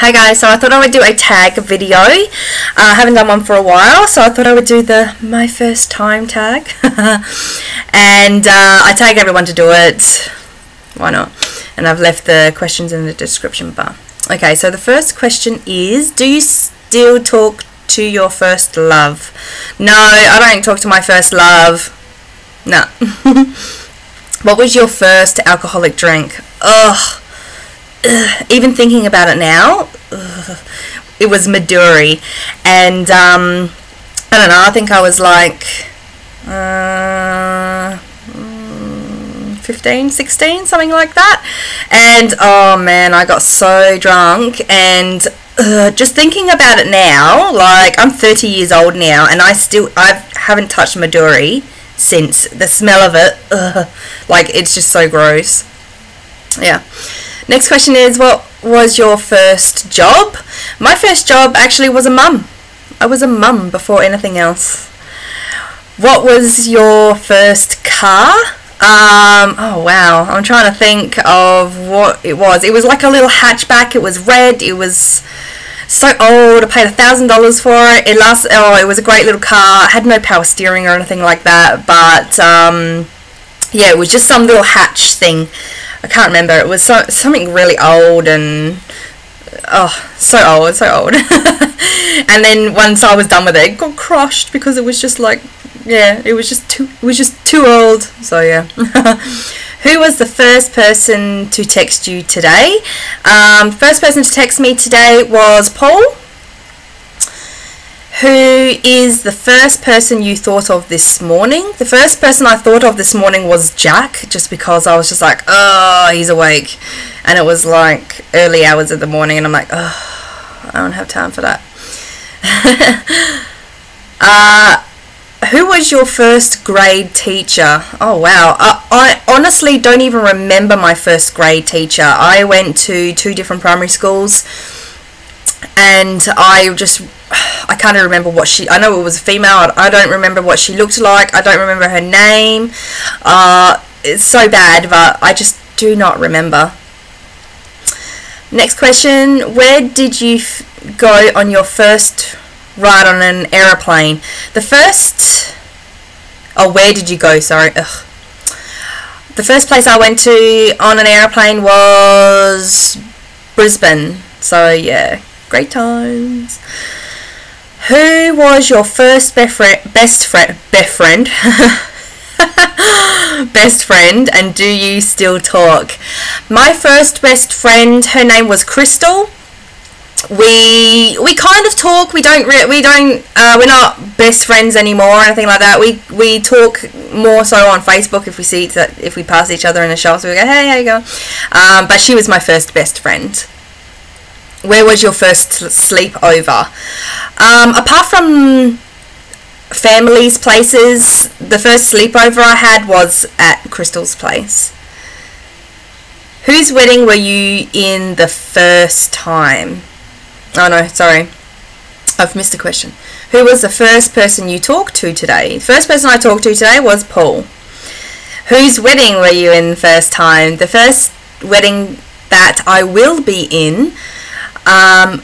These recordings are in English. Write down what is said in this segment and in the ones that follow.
Hi guys, so I thought I would do a tag video. I haven't done one for a while, so I thought I would do the my first time tag. And I tag everyone to do it. Why not? And I've left the questions in the description bar. Okay, so the first question is, do you still talk to your first love? No, I don't talk to my first love. No. What was your first alcoholic drink? Ugh. Even thinking about it now, it was Maduri, and I don't know, I think I was like 15, 16, something like that, and oh man, I got so drunk, and just thinking about it now, like I'm 30 years old now, and I haven't touched Maduri since. The smell of it, like it's just so gross. Yeah. Next question is, what was your first job? My first job actually was a mum. I was a mum before anything else. What was your first car? Oh wow, I'm trying to think of what it was. It was like a little hatchback. It was red. It was so old. I paid $1,000 for it. It was a great little car. It had no power steering or anything like that, but yeah, it was just some little hatch thing. I can't remember. It was something really old, and so old. And then once I was done with it, it got crushed because it was just like, yeah, it was just too old. So yeah. Who was the first person to text you today? First person to text me today was Paul. Who is the first person you thought of this morning? The first person I thought of this morning was Jack, just because I was just like, oh, he's awake. And it was like early hours of the morning, and I'm like, oh, I don't have time for that. Who was your first grade teacher? Oh, wow. I honestly don't even remember my first grade teacher. I went to 2 different primary schools, and I can't remember I know it was a female. I don't remember what she looked like. I don't remember her name. It's so bad, but I just do not remember. Next question, where did you go on your first ride on an aeroplane? Where did you go, sorry. Ugh. The first place I went to on an aeroplane was Brisbane. So yeah, great times. Who was your first best friend, and do you still talk? My first best friend, her name was Crystal. We kind of talk. We're not best friends anymore or anything like that. We talk more so on Facebook if we pass each other in the shops. So we go, hey, how you going? But she was my first best friend. Where was your first sleepover? Apart from family's places, the first sleepover I had was at Crystal's place. Whose wedding were you in the first time? Oh no, sorry. I've missed a question. Who was the first person you talked to today? The first person I talked to today was Paul. Whose wedding were you in the first time? The first wedding that I will be in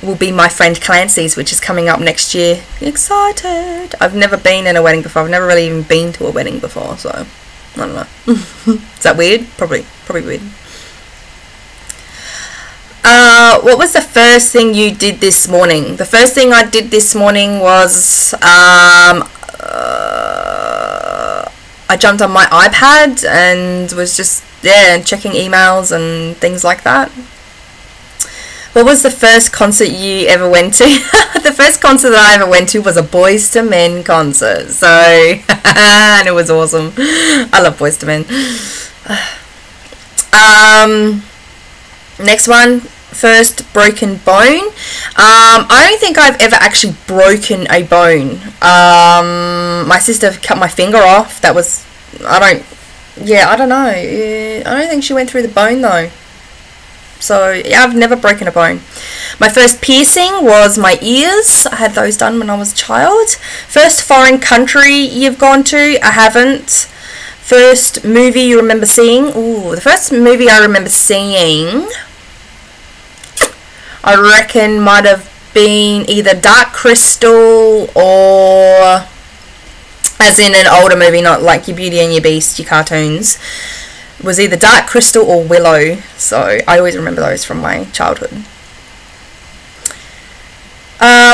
will be my friend Clancy's, which is coming up next year. Excited! I've never been in a wedding before. I've never really even been to a wedding before, so I don't know. Is that weird? Probably weird. What was the first thing you did this morning? The first thing I did this morning was I jumped on my iPad and was just checking emails and things like that. What was the first concert you ever went to? The first concert that I ever went to was a Boyz II Men concert. So, and it was awesome. I love Boyz II Men. Next one. First broken bone. I don't think I've ever actually broken a bone. My sister cut my finger off. That was, I don't know. I don't think she went through the bone though. So yeah, I've never broken a bone. My first piercing was my ears. I had those done when I was a child. First foreign country you've gone to? I haven't. First movie you remember seeing? Ooh, the first movie I remember seeing I reckon might have been either Dark Crystal or, as in an older movie, not like your Beauty and your Beast, your cartoons, it was either Dark Crystal or Willow. So I always remember those from my childhood.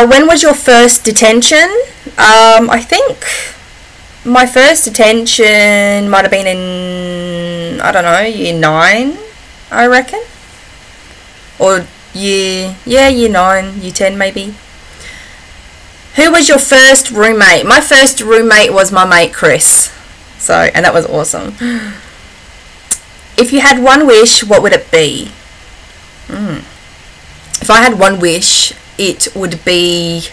When was your first detention? I think my first detention might have been in, I don't know, year 9, I reckon. Or year 9, year 10 maybe. Who was your first roommate? My first roommate was my mate Chris. So, and that was awesome. If you had one wish, what would it be? If I had one wish, it would be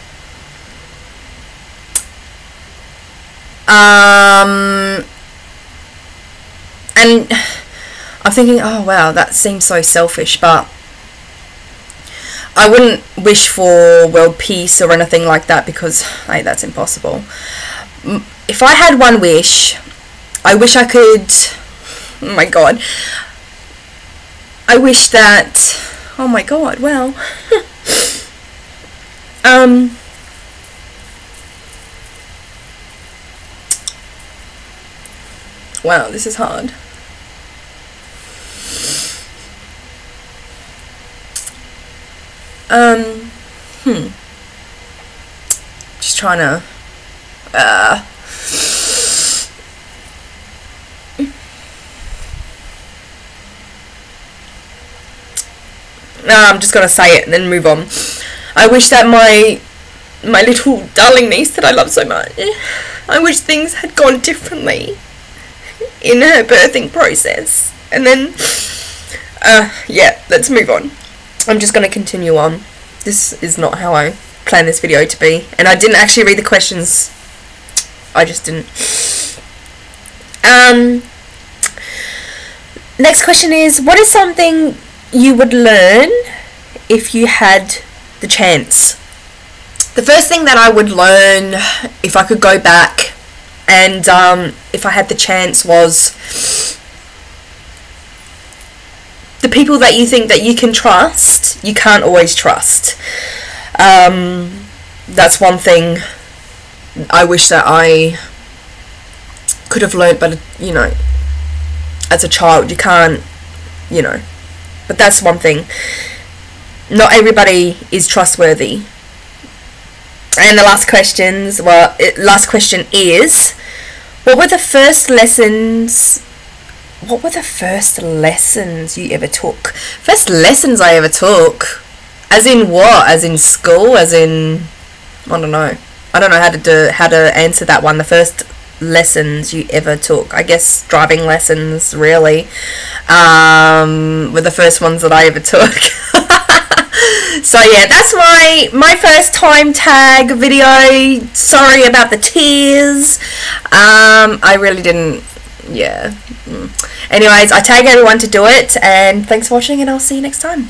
and I'm thinking, oh wow, that seems so selfish, but I wouldn't wish for world peace or anything like that, because hey, that's impossible. If I had one wish, I wish I could, oh my god, I wish that, oh my god, well wow, this is hard. Just trying to I'm just gonna say it and then move on. I wish that my little darling niece that I love so much, I wish things had gone differently in her birthing process. And then yeah, let's move on. I'm just going to continue on. This is not how I planned this video to be, and I didn't actually read the questions. I just didn't. Next question is, what is something you would learn if you had the chance? The first thing that I would learn if I could go back and if I had the chance was the people that you think that you can trust, you can't always trust. That's one thing I wish that I could have learned, but you know, as a child you can't, you know, but that's one thing. Not everybody is trustworthy. And the last question is, what were the first lessons you ever took? First lessons I ever took? As in what? As in school? As in, I don't know how to answer that one. The first lessons you ever took, I guess driving lessons really were the first ones that I ever took. So yeah, that's my first time tag video. Sorry about the tears. I really didn't, yeah. Anyways, I tag everyone to do it, and thanks for watching, and I'll see you next time.